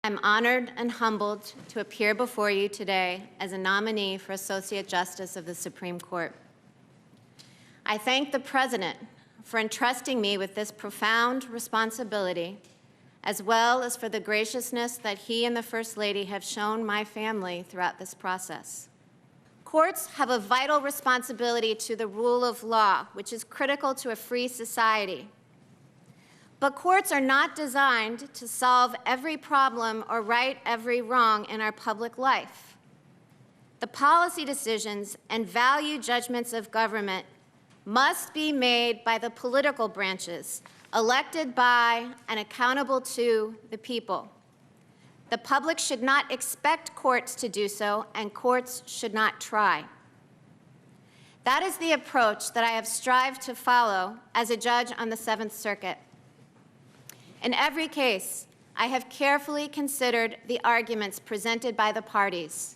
I'm honored and humbled to appear before you today as a nominee for Associate Justice of the Supreme Court. I thank the President for entrusting me with this profound responsibility, as well as for the graciousness that he and the First Lady have shown my family throughout this process. Courts have a vital responsibility to the rule of law, which is critical to a free society. But courts are not designed to solve every problem or right every wrong in our public life. The policy decisions and value judgments of government must be made by the political branches, elected by and accountable to the people. The public should not expect courts to do so, and courts should not try. That is the approach that I have strived to follow as a judge on the Seventh Circuit. In every case, I have carefully considered the arguments presented by the parties,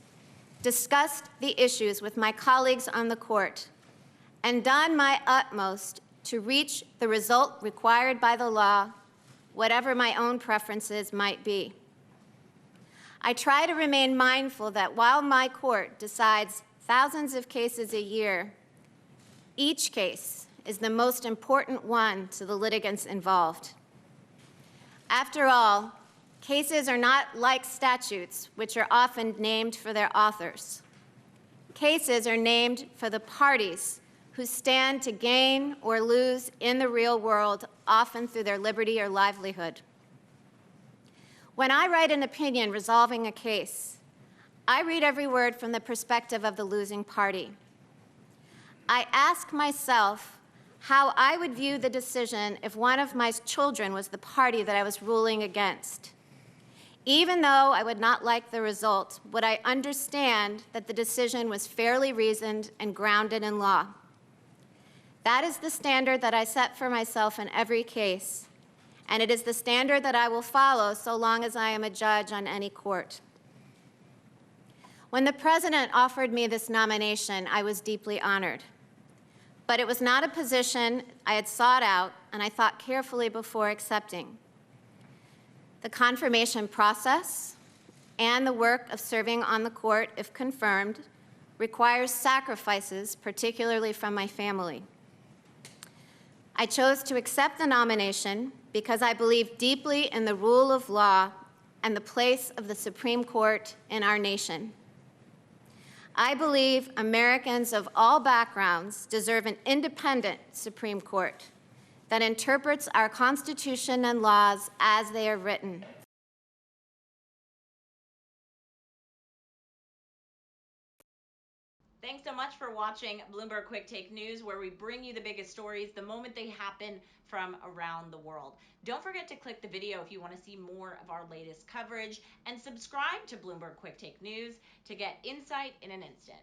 discussed the issues with my colleagues on the court, and done my utmost to reach the result required by the law, whatever my own preferences might be. I try to remain mindful that while my court decides thousands of cases a year, each case is the most important one to the litigants involved. After all, cases are not like statutes, which are often named for their authors. Cases are named for the parties who stand to gain or lose in the real world, often through their liberty or livelihood. When I write an opinion resolving a case, I read every word from the perspective of the losing party. I ask myself how I would view the decision if one of my children was the party that I was ruling against. Even though I would not like the result, would I understand that the decision was fairly reasoned and grounded in law? That is the standard that I set for myself in every case, and it is the standard that I will follow so long as I am a judge on any court. When the President offered me this nomination, I was deeply honored. But it was not a position I had sought out, and I thought carefully before accepting. The confirmation process and the work of serving on the court, if confirmed, requires sacrifices, particularly from my family. I chose to accept the nomination because I believe deeply in the rule of law and the place of the Supreme Court in our nation. I believe Americans of all backgrounds deserve an independent Supreme Court that interprets our Constitution and laws as they are written. Thanks so much for watching Bloomberg Quick Take News, where we bring you the biggest stories the moment they happen from around the world. Don't forget to click the video if you want to see more of our latest coverage, and subscribe to Bloomberg Quick Take News to get insight in an instant.